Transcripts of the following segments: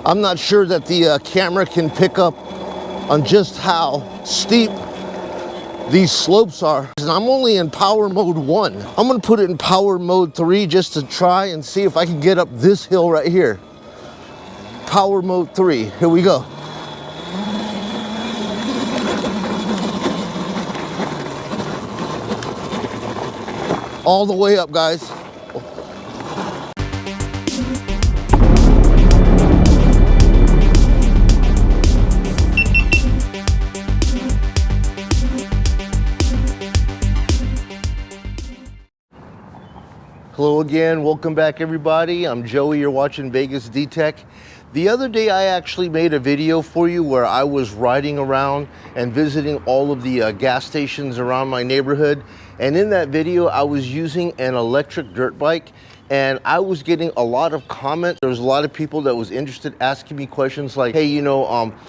I'm not sure that the camera can pick up on just how steep these slopes are. And I'm only in power mode 1. I'm gonna put it in power mode 3 just to try and see if I can get up this hill right here. Power mode 3, here we go. All the way up, guys. Hello again, welcome back everybody. I'm Joey, you're watching VegasDtech. The other day I actually made a video for you where I was riding around and visiting all of the gas stations around my neighborhood. And in that video I was using an electric dirt bike, and I was getting a lot of comments. There was a lot of people that was interested, asking me questions like, hey,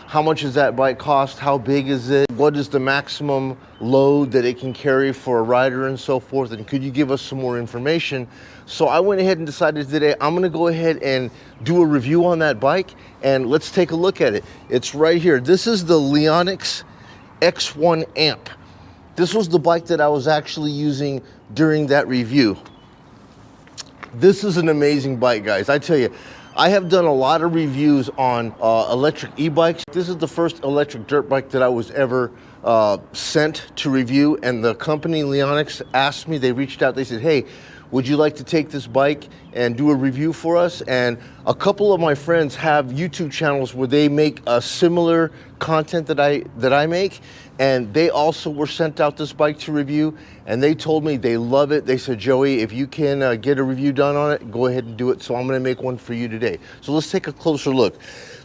how much does that bike cost? How big is it? What is the maximum load that it can carry for a rider and so forth? And could you give us some more information? So I went ahead and decided today I'm gonna go ahead and do a review on that bike, and let's take a look at it. It's right here. This is the Leonx X1 Amp. This was the bike that I was actually using during that review. This is an amazing bike, guys. I tell you, I have done a lot of reviews on electric e-bikes. This is the first electric dirt bike that I was ever sent to review, and the company Leonx asked me, they reached out, they said, hey, would you like to take this bike and do a review for us? And a couple of my friends have YouTube channels where they make a similar content that I make, and they also were sent out this bike to review, and they told me they love it. They said, Joey, if you can get a review done on it, go ahead and do it. So I'm gonna make one for you today. So let's take a closer look.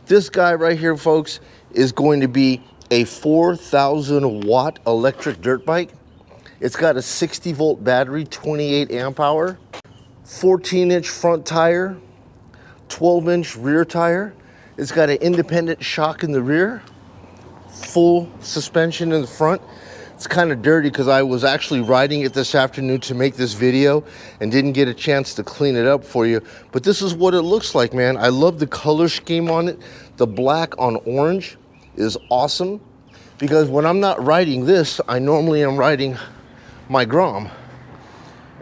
This guy right here, folks, is going to be a 4,000 watt electric dirt bike. It's got a 60 volt battery, 28 amp hour, 14-inch front tire, 12-inch rear tire. It's got an independent shock in the rear, full suspension in the front. It's kind of dirty because I was actually riding it this afternoon to make this video and didn't get a chance to clean it up for you. But this is what it looks like, man. I love the color scheme on it. The black on orange is awesome, because when I'm not riding this, I normally am riding my Grom,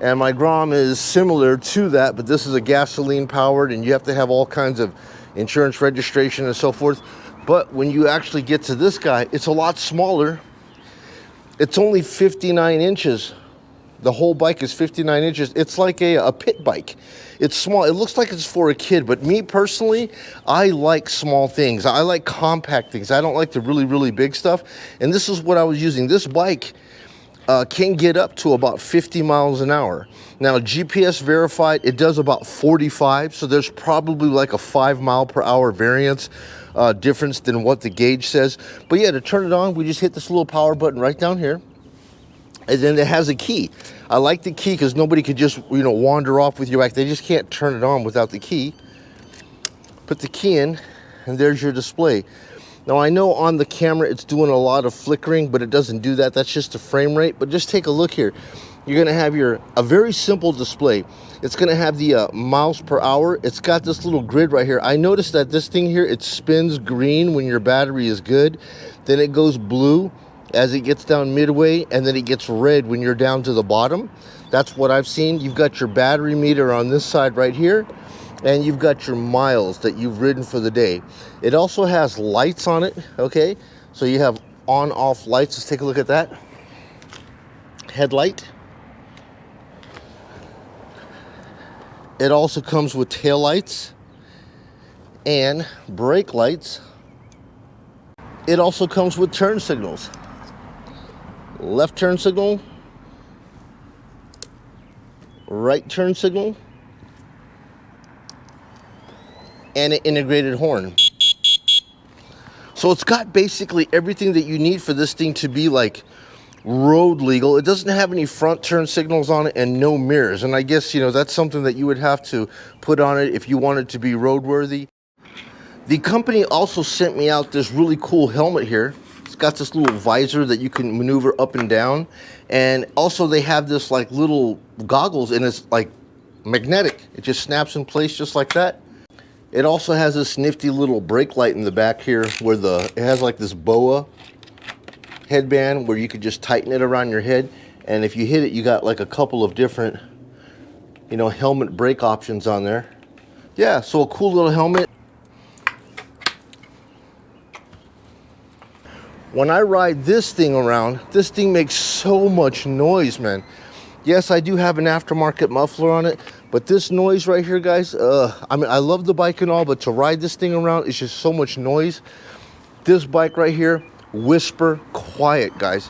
and my Grom is similar to that, but this is a gasoline powered, and you have to have all kinds of insurance registration and so forth. But when you actually get to this guy, it's a lot smaller. It's only 59 inches. The whole bike is 59 inches. It's like a pit bike. It's small. It looks like it's for a kid, but me personally, I like small things. I like compact things. I don't like the really, really big stuff. And this is what I was using. This bike can get up to about 50 miles an hour. Now, GPS verified, it does about 45, so there's probably like a 5 mile per hour variance difference than what the gauge says. But yeah, to turn it on, we just hit this little power button right down here, and then it has a key. I like the key because nobody could just, wander off with your bike. They just can't turn it on without the key. Put the key in, and there's your display. Now, I know on the camera it's doing a lot of flickering, but it doesn't do that. That's just the frame rate. But just take a look here. You're gonna have a very simple display. It's gonna have the miles per hour. It's got this little grid right here. I noticed that this thing here, it spins green when your battery is good. Then it goes blue as it gets down midway, and then it gets red when you're down to the bottom. That's what I've seen. You've got your battery meter on this side right here, and you've got your miles that you've ridden for the day. It also has lights on it, okay? So you have on-off lights. Let's take a look at that. Headlight. It also comes with tail lights and brake lights. It also comes with turn signals. Left turn signal, right turn signal, and an integrated horn. So it's got basically everything that you need for this thing to be like road legal. It doesn't have any front turn signals on it and no mirrors. And I guess, that's something that you would have to put on it if you want it to be roadworthy. The company also sent me out this really cool helmet here. It's got this little visor that you can maneuver up and down. And also they have this like little goggles, and it's like magnetic. It just snaps in place just like that. It also has this nifty little brake light in the back here where it has like this boa headband where you could just tighten it around your head. And if you hit it, you got like a couple of different, you know, helmet brake options on there. Yeah, so a cool little helmet. When I ride this thing around, this thing makes so much noise, man. Yes, I do have an aftermarket muffler on it, but this noise right here, guys, I mean, I love the bike and all, but to ride this thing around, it's just so much noise. This bike right here, whisper quiet, guys.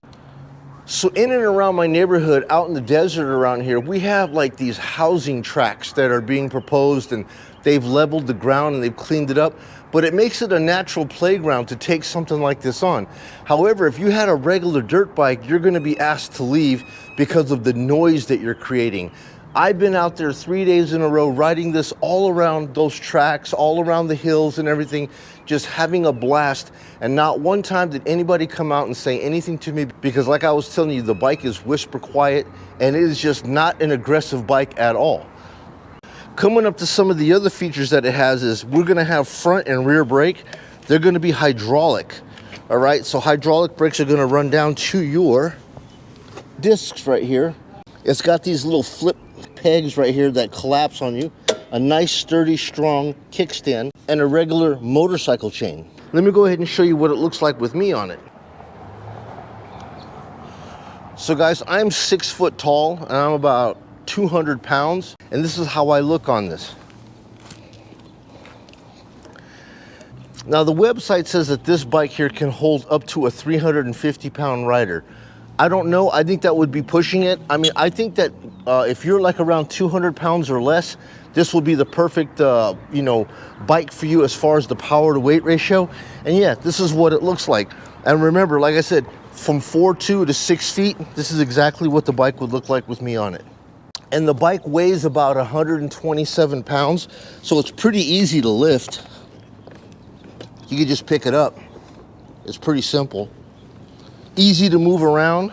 So in and around my neighborhood, out in the desert around here, we have like these housing tracks that are being proposed, and they've leveled the ground and they've cleaned it up, but it makes it a natural playground to take something like this on. However, if you had a regular dirt bike, you're gonna be asked to leave because of the noise that you're creating. I've been out there 3 days in a row riding this all around those tracks, all around the hills and everything, just having a blast. And not one time did anybody come out and say anything to me, because like I was telling you, the bike is whisper quiet and it is just not an aggressive bike at all. Coming up to some of the other features that it has is we're gonna have front and rear brake. They're gonna be hydraulic, all right? So hydraulic brakes are gonna run down to your discs right here. It's got these little flip pegs right here that collapse on you, a nice sturdy strong kickstand, and a regular motorcycle chain. Let me go ahead and show you what it looks like with me on it. So guys, I'm 6 foot tall and I'm about 200 pounds, and this is how I look on this. Now the website says that this bike here can hold up to a 350 pound rider. I don't know, I think that would be pushing it. I mean, I think that if you're like around 200 pounds or less, this will be the perfect, you know, bike for you as far as the power to weight ratio. And yeah, this is what it looks like. And remember, like I said, from 4'2" to 6 feet, this is exactly what the bike would look like with me on it. And the bike weighs about 127 pounds, so it's pretty easy to lift. You can just pick it up. It's pretty simple. Easy to move around.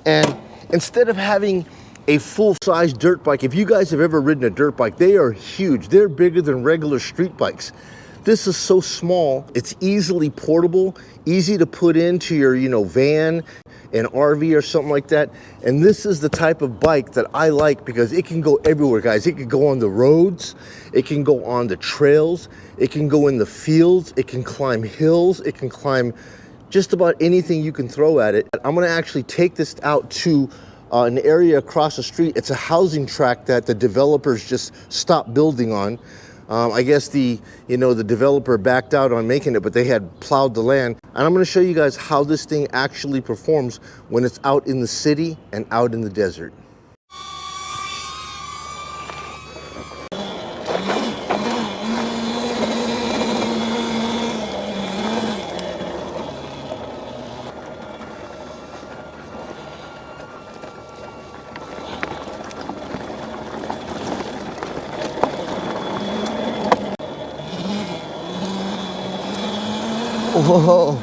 And instead of having a full-size dirt bike, if you guys have ever ridden a dirt bike, they are huge. They're bigger than regular street bikes. This is so small, it's easily portable, easy to put into your, you know, van, an RV or something like that. And this is the type of bike that I like because it can go everywhere, guys. It can go on the roads, it can go on the trails, it can go in the fields, it can climb hills, it can climb just about anything you can throw at it. I'm gonna actually take this out to an area across the street. It's a housing tract that the developers just stopped building on. I guess the developer backed out on making it, but they had plowed the land. And I'm gonna show you guys how this thing actually performs when it's out in the city and out in the desert. Whoa,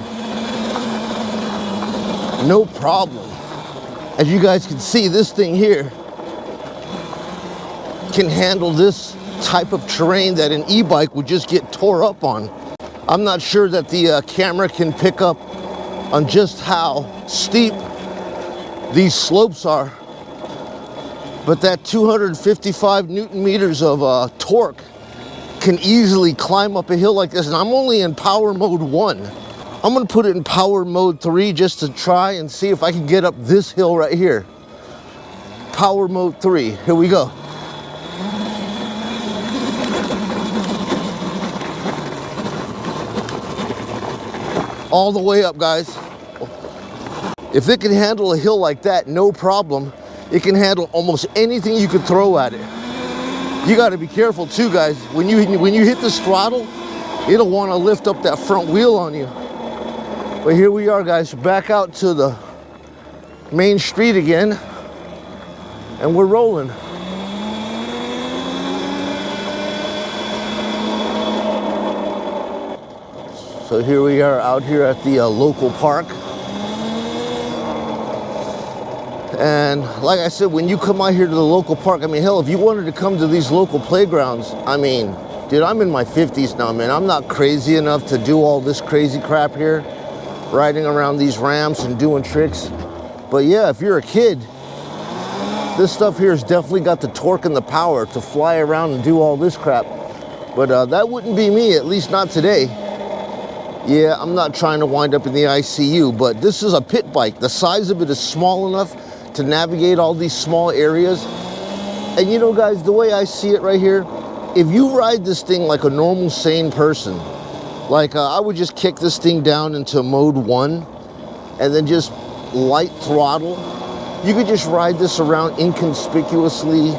no problem. As you guys can see, this thing here can handle this type of terrain that an e-bike would just get tore up on. I'm not sure that the camera can pick up on just how steep these slopes are, but that 255 Newton meters of torque can easily climb up a hill like this. And I'm only in power mode 1. I'm gonna put it in power mode 3 just to try and see if I can get up this hill right here. Power mode 3, here we go. All the way up, guys. If it can handle a hill like that, no problem. It can handle almost anything you could throw at it. You got to be careful too, guys. When you hit this throttle, it'll want to lift up that front wheel on you. But here we are, guys, back out to the main street again, and we're rolling. So here we are out here at the local park. And like I said, when you come out here to the local park, I mean, hell, if you wanted to come to these local playgrounds, I mean, Dude, I'm in my 50s now, man. I'm not crazy enough to do all this crazy crap here, riding around these ramps and doing tricks. But yeah, if you're a kid, this stuff here has definitely got the torque and the power to fly around and do all this crap. But that wouldn't be me, at least not today. Yeah, I'm not trying to wind up in the ICU, but this is a pit bike. The size of it is small enough to navigate all these small areas. And you know, guys, the way I see it right here, if you ride this thing like a normal, sane person, like I would just kick this thing down into mode 1 and then just light throttle. You could just ride this around inconspicuously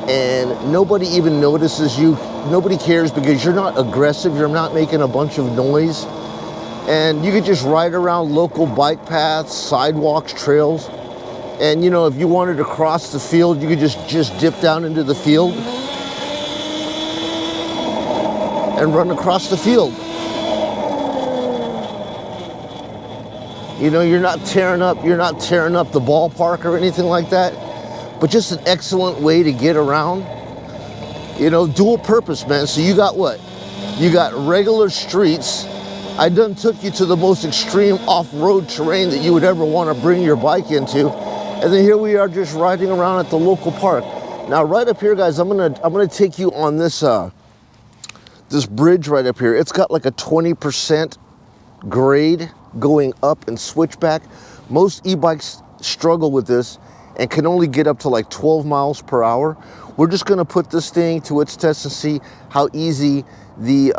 and nobody even notices you. Nobody cares because you're not aggressive. You're not making a bunch of noise. And you could just ride around local bike paths, sidewalks, trails. And you know, if you wanted to cross the field, you could just dip down into the field and run across the field. You know, you're not tearing up the ballpark or anything like that, but just an excellent way to get around. You know, dual purpose, man. So you got what? You got regular streets. I done took you to the most extreme off-road terrain that you would ever want to bring your bike into. And then here we are just riding around at the local park. Now right up here, guys, I'm gonna take you on this this bridge right up here. It's got like a 20% grade going up and switchback. Most e-bikes struggle with this and can only get up to like 12 miles per hour. We're just gonna put this thing to its test and see how easy the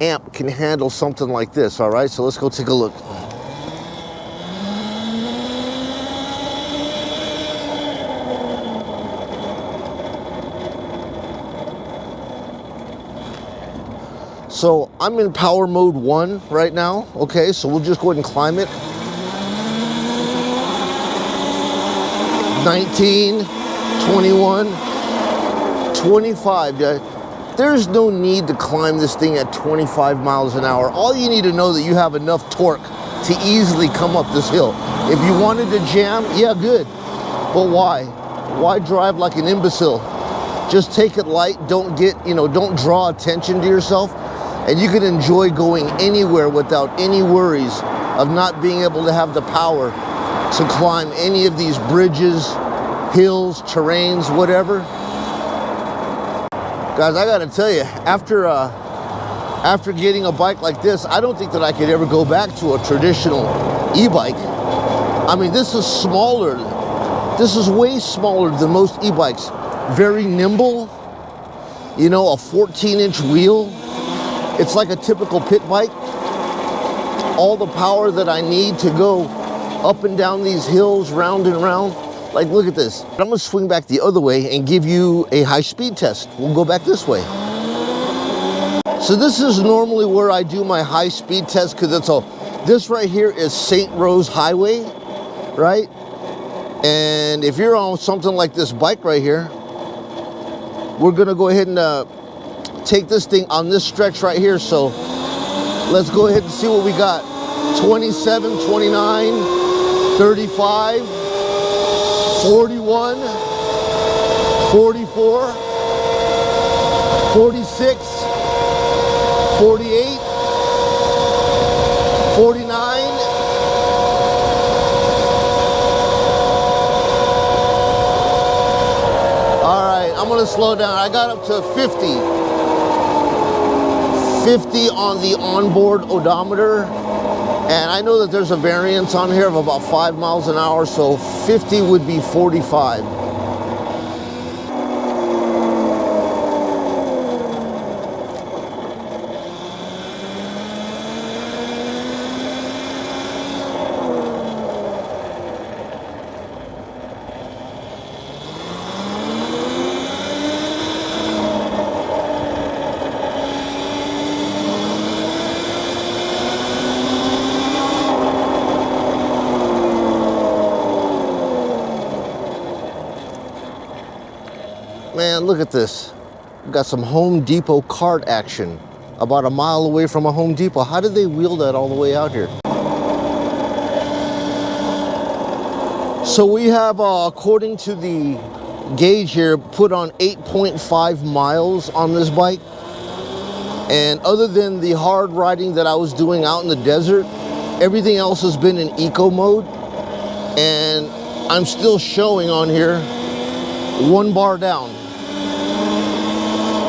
Amp can handle something like this, all right? So let's go take a look. So I'm in power mode 1 right now, okay? So we'll just go ahead and climb it. 19, 21, 25. There's no need to climb this thing at 25 miles an hour. All you need to know that you have enough torque to easily come up this hill. If you wanted to jam, yeah, good. But why? Why drive like an imbecile? Just take it light, don't draw attention to yourself, and you can enjoy going anywhere without any worries of not being able to have the power to climb any of these bridges, hills, terrains, whatever. Guys, I gotta tell you, after getting a bike like this, I don't think that I could ever go back to a traditional e-bike. I mean, this is smaller. This is way smaller than most e-bikes. Very nimble, you know, a 14-inch wheel. It's like a typical pit bike. All the power that I need to go up and down these hills, round and round. Like, look at this. I'm gonna swing back the other way and give you a high speed test. We'll go back this way. So this is normally where I do my high speed test because this right here is St. Rose Highway, right? And if you're on something like this bike right here, we're gonna go ahead and take this thing on this stretch right here. So let's go ahead and see what we got. 27, 29, 35, 41, 44, 46, 48, 49, 'Alright, I'm gonna slow down. I got up to 50. 50 on the onboard odometer. And I know that there's a variance on here of about 5 miles an hour, so 50 would be 45. Man, look at this. We've got some Home Depot cart action about a mile away from a Home Depot. How did they wheel that all the way out here? So we have, according to the gauge here, put on 8.5 miles on this bike. And other than the hard riding that I was doing out in the desert, everything else has been in eco mode. And I'm still showing on here 1 bar down.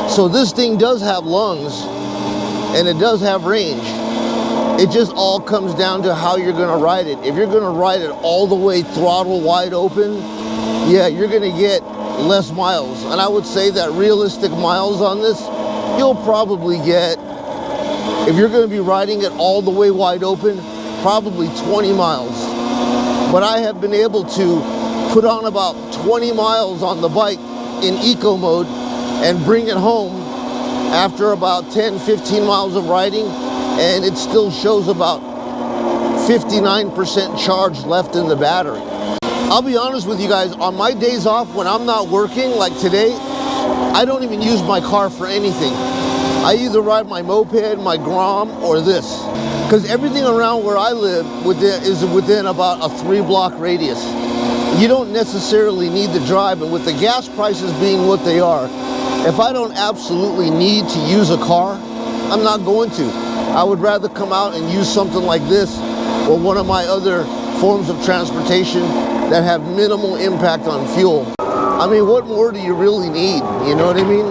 So this thing does have lungs and it does have range. It just all comes down to how you're gonna ride it. If you're gonna ride it all the way throttle wide open, yeah, you're gonna get less miles. And I would say that realistic miles on this, you'll probably get, if you're gonna be riding it all the way wide open, probably 20 miles. But I have been able to put on about 20 miles on the bike in eco mode and bring it home after about 10, 15 miles of riding, and it still shows about 59% charge left in the battery. I'll be honest with you guys, on my days off when I'm not working, like today, I don't even use my car for anything. I either ride my moped, my Grom, or this. Because everything around where I live is within about a 3-block radius. You don't necessarily need to drive, and with the gas prices being what they are, if I don't absolutely need to use a car, I'm not going to. I would rather come out and use something like this or one of my other forms of transportation that have minimal impact on fuel. I mean, what more do you really need? You know what I mean?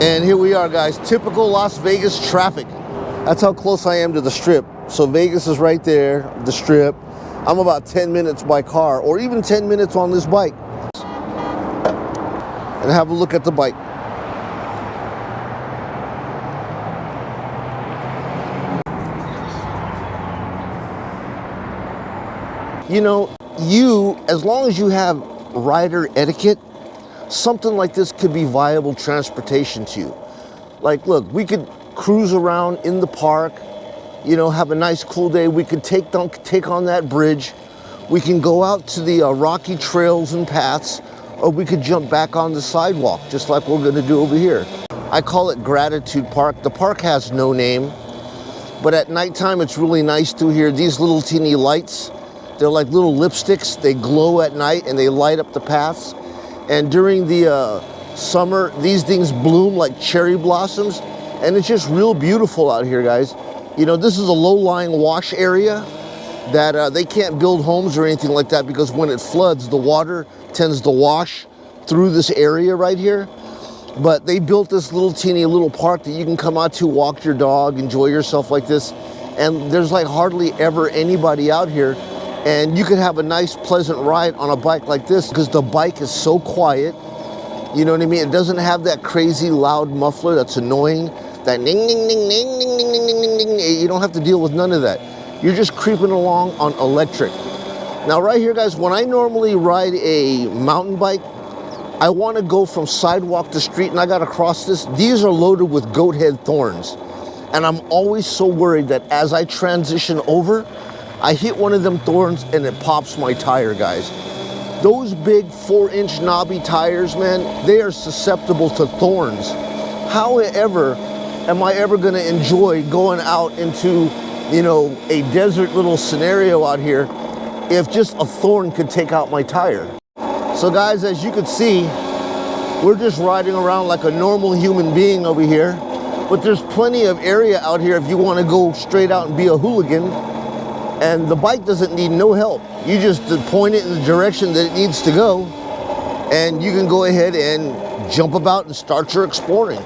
And here we are, guys, typical Las Vegas traffic. That's how close I am to the Strip. So Vegas is right there, the Strip. I'm about 10 minutes by car, or even 10 minutes on this bike. And have a look at the bike. You know, as long as you have rider etiquette, something like this could be viable transportation to you. Like, look, we could cruise around in the park, you know, have a nice cool day. We could take on that bridge. We can go out to the rocky trails and paths, or we could jump back on the sidewalk, just like we're gonna do over here. I call it Gratitude Park. The park has no name, but at nighttime it's really nice through here. These little teeny lights, they're like little lipsticks. They glow at night and they light up the paths. And during the summer, these things bloom like cherry blossoms, and it's just real beautiful out here, guys. You know, this is a low-lying wash area that they can't build homes or anything like that, because when it floods, the water tends to wash through this area right here. But they built this little teeny little park that you can come out to, walk your dog, enjoy yourself like this. And there's like hardly ever anybody out here. And you could have a nice, pleasant ride on a bike like this, because the bike is so quiet. You know what I mean? It doesn't have that crazy loud muffler that's annoying. That ding, ding, ding, ding, ding, ding, ding, ding, ding. You don't have to deal with none of that. You're just creeping along on electric. Now right here, guys, when I normally ride a mountain bike, I want to go from sidewalk to street, and I got to cross this. These are loaded with goat head thorns. And I'm always so worried that as I transition over, I hit one of them thorns and it pops my tire, guys. Those big 4-inch knobby tires, man, they are susceptible to thorns. However, am I ever gonna enjoy going out into, you know, a desert little scenario out here if just a thorn could take out my tire? So guys, as you can see, we're just riding around like a normal human being over here, but there's plenty of area out here if you wanna go straight out and be a hooligan. And the bike doesn't need no help. You just point it in the direction that it needs to go, and you can go ahead and jump about and start your exploring.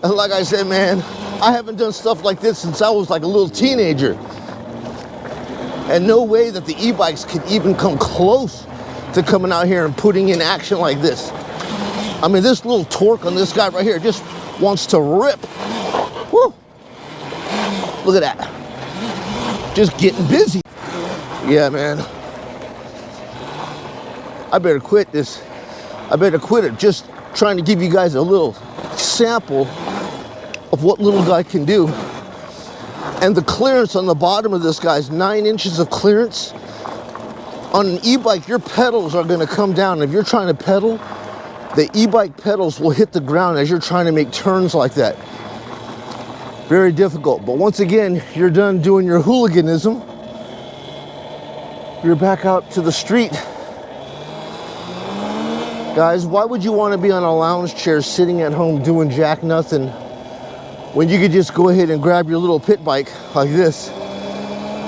And like I said, man, I haven't done stuff like this since I was like a little teenager. And no way that the e-bikes could even come close to coming out here and putting in action like this. I mean, this little torque on this guy right here just wants to rip. Woo! Look at that. Just getting busy. Yeah, man. I better quit this I better quit it. Just trying to give you guys a little sample of what little guy can do. And the clearance on the bottom of this guy's 9 inches of clearance. On an e-bike, your pedals are gonna come down. If you're trying to pedal, the e-bike pedals will hit the ground as you're trying to make turns like that. Very difficult. But once again, you're done doing your hooliganism. You're back out to the street. Guys, why would you want to be on a lounge chair sitting at home doing jack nothing when you could just go ahead and grab your little pit bike like this?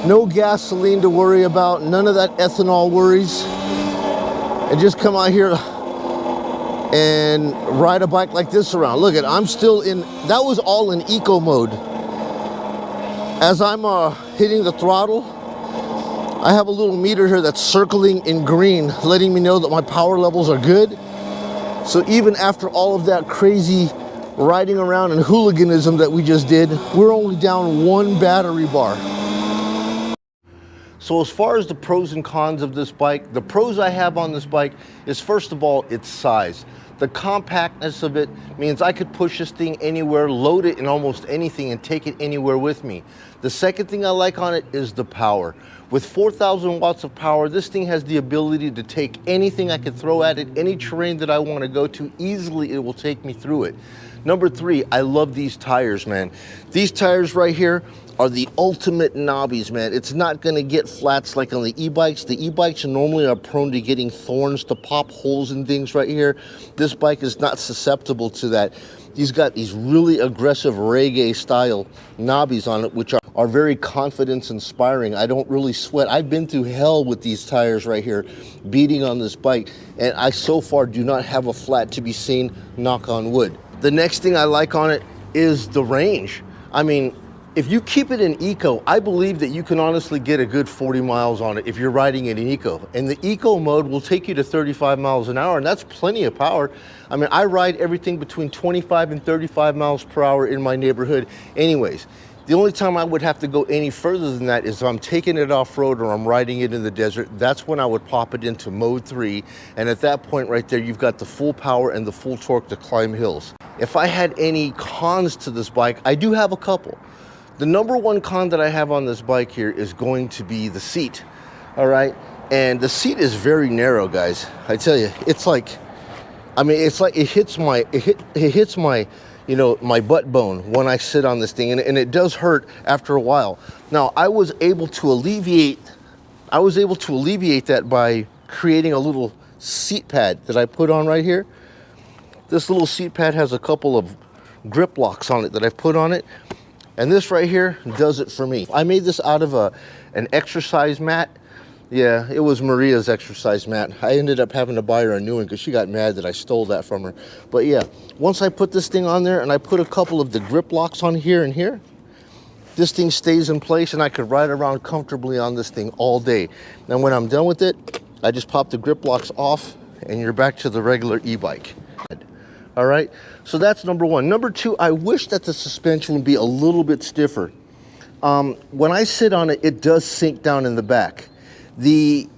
No gasoline to worry about, none of that ethanol worries, and just come out here and ride a bike like this around. Look at, I'm still in, that was all in eco mode. As I'm hitting the throttle, I have a little meter here that's circling in green, letting me know that my power levels are good. So even after all of that crazy riding around and hooliganism that we just did, we're only down 1 battery bar. So as far as the pros and cons of this bike, the pros I have on this bike is, first of all, its size. The compactness of it means I could push this thing anywhere, load it in almost anything, and take it anywhere with me. The second thing I like on it is the power. With 4,000 watts of power, this thing has the ability to take anything I could throw at it, any terrain that I want to go to, easily it will take me through it. Number 3, I love these tires, man. These tires right here are the ultimate knobbies, man. It's not gonna get flats like on the e-bikes. The e-bikes normally are prone to getting thorns, to pop holes and things right here. This bike is not susceptible to that. He's got these really aggressive reggae style knobbies on it, which are very confidence inspiring. I don't really sweat. I've been through hell with these tires right here, beating on this bike, and I so far do not have a flat to be seen, knock on wood. The next thing I like on it is the range. I mean, if you keep it in eco, I believe that you can honestly get a good 40 miles on it if you're riding it in eco. And the eco mode will take you to 35 miles an hour, and that's plenty of power. I mean, I ride everything between 25 and 35 miles per hour in my neighborhood anyways. The only time I would have to go any further than that is if I'm taking it off-road or I'm riding it in the desert. That's when I would pop it into mode 3. And at that point right there, you've got the full power and the full torque to climb hills. If I had any cons to this bike, I do have a couple. The number 1 con that I have on this bike here is going to be the seat, all right? And the seat is very narrow, guys. I tell you, it's like, I mean, it's like it hits my, you know, my butt bone when I sit on this thing, and it does hurt after a while. Now, I was able to alleviate that by creating a little seat pad that I put on right here. This little seat pad has a couple of grip locks on it that I've put on it. And this right here does it for me. I made this out of an exercise mat. Yeah, it was Maria's exercise mat. I ended up having to buy her a new one because she got mad that I stole that from her. But yeah, once I put this thing on there and I put a couple of the grip locks on here and here, this thing stays in place and I could ride around comfortably on this thing all day. Now when I'm done with it, I just pop the grip locks off and you're back to the regular e-bike. All right, so that's number 1. Number 2, I wish that the suspension would be a little bit stiffer. When I sit on it, it does sink down in the back. The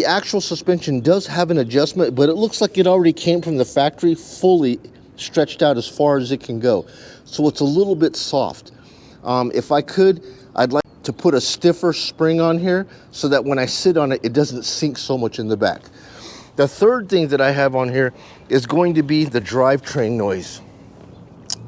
actual suspension does have an adjustment, but it looks like it already came from the factory fully stretched out as far as it can go. So it's a little bit soft. If I could, I'd like to put a stiffer spring on here so that when I sit on it, it doesn't sink so much in the back. The third thing that I have on here is going to be the drivetrain noise.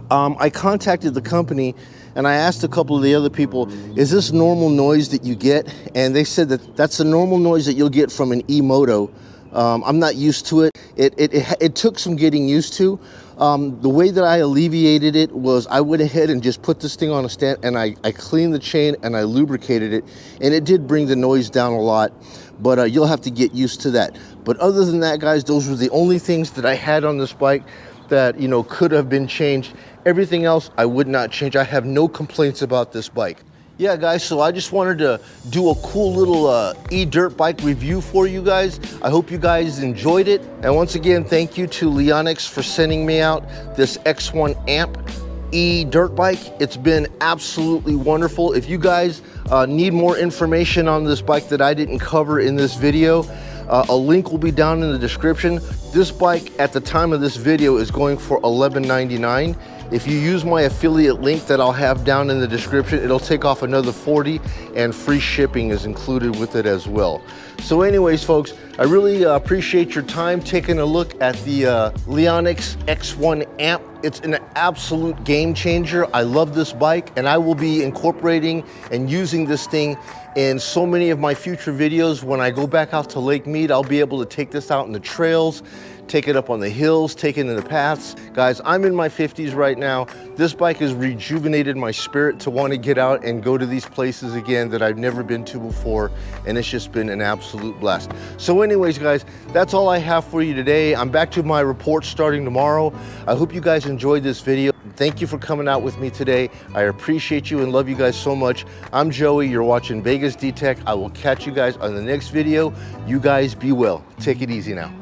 I contacted the company and I asked a couple of the other people, is this normal noise that you get? And they said that that's the normal noise that you'll get from an e-moto. I'm not used to it. It took some getting used to. The way that I alleviated it was I went ahead and just put this thing on a stand and I cleaned the chain and I lubricated it, and it did bring the noise down a lot, but you'll have to get used to that. But other than that, guys, those were the only things that I had on this bike that, you know, could have been changed. Everything else I would not change. I have no complaints about this bike. Yeah, guys, so I just wanted to do a cool little e-dirt bike review for you guys. I hope you guys enjoyed it. And once again, thank you to Leonx for sending me out this X1 Amp e-dirt bike. It's been absolutely wonderful. If you guys need more information on this bike that I didn't cover in this video, a link will be down in the description. This bike at the time of this video is going for $11.99. If you use my affiliate link that I'll have down in the description, it'll take off another $40, and free shipping is included with it as well. So anyways, folks, I really appreciate your time taking a look at the Leonx X1 Amp. It's an absolute game changer. I love this bike, and I will be incorporating and using this thing in so many of my future videos. When I go back out to Lake Mead, I'll be able to take this out in the trails, take it up on the hills, take it in the paths. Guys, I'm in my 50s right now. This bike has rejuvenated my spirit to want to get out and go to these places again that I've never been to before, and it's just been an absolute blast. So anyways, guys, that's all I have for you today. I'm back to my report starting tomorrow. I hope you guys enjoyed this video. Thank you for coming out with me today. I appreciate you and love you guys so much. I'm Joey, you're watching VegasDtech. I will catch you guys on the next video. You guys be well. Take it easy now.